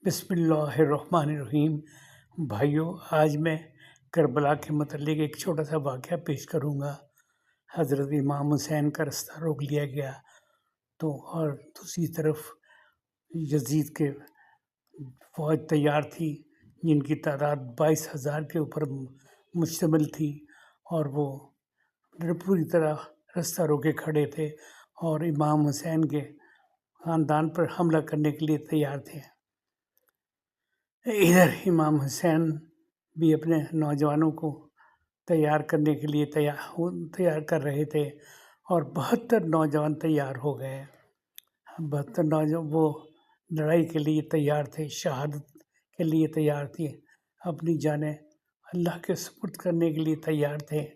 بسم اللہ الرحمن الرحیم۔ بھائیوں، آج میں کربلا کے متعلق ایک چھوٹا سا واقعہ پیش کروں گا۔ حضرت امام حسین کا رستہ روک لیا گیا تو اور دوسری طرف یزید کے فوج تیار تھی جن کی تعداد 22,000 کے اوپر مشتمل تھی، اور وہ پوری طرح رستہ روکے کھڑے تھے اور امام حسین کے خاندان پر حملہ کرنے کے لیے تیار تھے۔ ادھر امام حسین بھی اپنے نوجوانوں کو تیار کرنے کے لیے تیار کر رہے تھے، اور 72 نوجوان تیار ہو گئے۔ 72 نوجوان وہ لڑائی کے لیے تیار تھے، شہادت کے لیے تیار تھے، اپنی جانیں اللہ کے سپرد کرنے کے لیے تیار تھے۔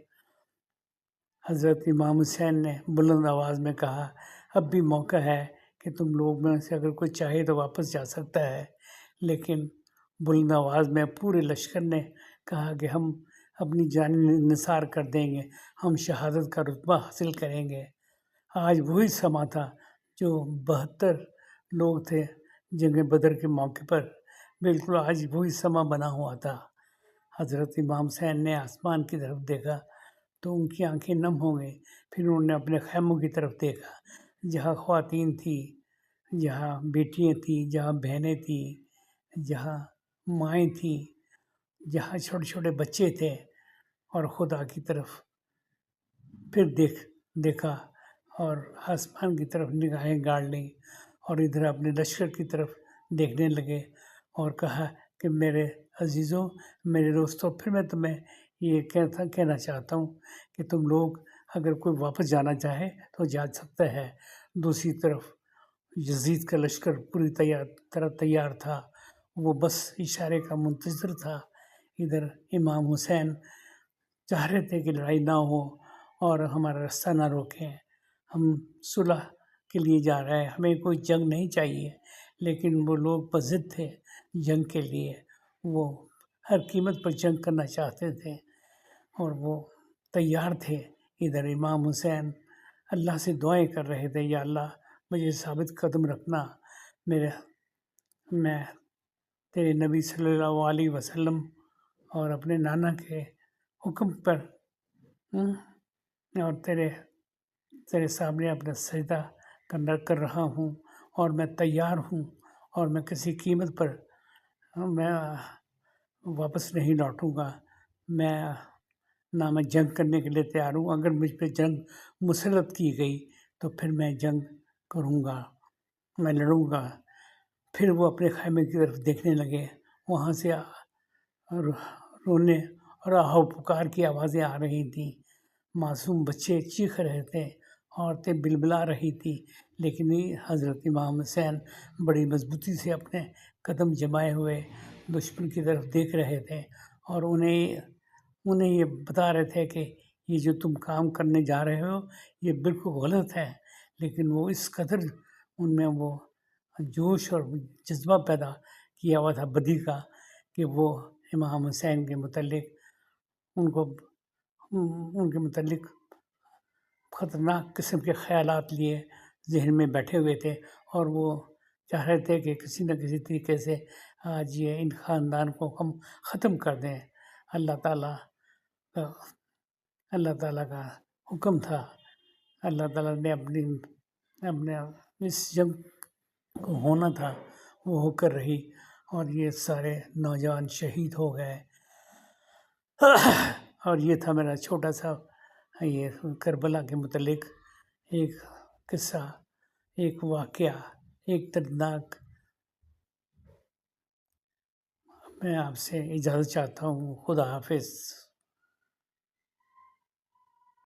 حضرت امام حسین نے بلند آواز میں کہا، اب بھی موقع ہے کہ تم لوگ میں سے اگر کوئی چاہے تو واپس جا سکتا ہے، لیکن بلند آواز میں پورے لشکر نے کہا کہ ہم اپنی جان نثار کر دیں گے، ہم شہادت کا رتبہ حاصل کریں گے۔ آج وہی سما تھا جو 72 لوگ تھے جنگ بدر کے موقع پر، بالکل آج وہی سما بنا ہوا تھا۔ حضرت امام حسین نے آسمان کی طرف دیکھا تو ان کی آنکھیں نم ہو گئیں، پھر انہوں نے اپنے خیموں کی طرف دیکھا، جہاں خواتین تھیں، جہاں بیٹیاں تھیں، جہاں بہنیں تھیں، جہاں مائیں تھیں، جہاں چھوٹے چھوٹے بچے تھے، اور خدا کی طرف پھر دیکھا اور آسمان کی طرف نگاہیں گاڑ لیں، اور ادھر اپنے لشکر کی طرف دیکھنے لگے اور کہا کہ میرے عزیزوں، میرے دوستوں، پھر میں تمہیں یہ کہنا چاہتا ہوں کہ تم لوگ اگر کوئی واپس جانا چاہے تو جا سکتا ہے۔ دوسری طرف یزید کا لشکر پوری طرح تیار تھا، وہ بس اشارے کا منتظر تھا۔ ادھر امام حسین چاہ رہے تھے کہ لڑائی نہ ہو اور ہمارا رستہ نہ روکیں، ہم صلح کے لیے جا رہے ہیں، ہمیں کوئی جنگ نہیں چاہیے، لیکن وہ لوگ بضد تھے جنگ کے لیے، وہ ہر قیمت پر جنگ کرنا چاہتے تھے اور وہ تیار تھے۔ ادھر امام حسین اللہ سے دعائیں کر رہے تھے، یا اللہ مجھے ثابت قدم رکھنا، میں تیرے نبی صلی اللہ علیہ وسلم اور اپنے نانا کے حکم پر اور تیرے سامنے اپنا سجدہ کر رہا ہوں، اور میں تیار ہوں، اور میں کسی قیمت پر میں واپس نہیں لوٹوں گا، میں جنگ کرنے کے لیے تیار ہوں، اگر مجھ پہ جنگ مسلط کی گئی تو پھر میں جنگ کروں گا، میں لڑوں گا۔ پھر وہ اپنے خیمے کی طرف دیکھنے لگے، وہاں سے رونے اور آہو پکار کی آوازیں آ رہی تھیں، معصوم بچے چیخ رہے تھے، عورتیں بلبلا رہی تھیں، لیکن حضرت امام حسین بڑی مضبوطی سے اپنے قدم جمائے ہوئے دشمن کی طرف دیکھ رہے تھے، اور انہیں یہ بتا رہے تھے کہ یہ جو تم کام کرنے جا رہے ہو یہ بالکل غلط ہے، لیکن وہ اس قدر ان میں وہ جوش اور جذبہ پیدا کیا ہوا تھا بدی کا کہ وہ امام حسین کے متعلق ان کے متعلق خطرناک قسم کے خیالات لیے ذہن میں بیٹھے ہوئے تھے، اور وہ چاہ رہے تھے کہ کسی نہ کسی طریقے سے آج یہ ان خاندان کو ہم ختم کر دیں۔ اللہ تعالیٰ کا حکم تھا، اللہ تعالیٰ نے اپنے اس جنگ کو ہونا تھا، وہ ہو کر رہی، اور یہ سارے نوجوان شہید ہو گئے۔ اور یہ تھا میرا چھوٹا سا یہ کربلا کے متعلق ایک قصہ، ایک واقعہ، ایک دردناک۔ میں آپ سے اجازت چاہتا ہوں، خدا حافظ۔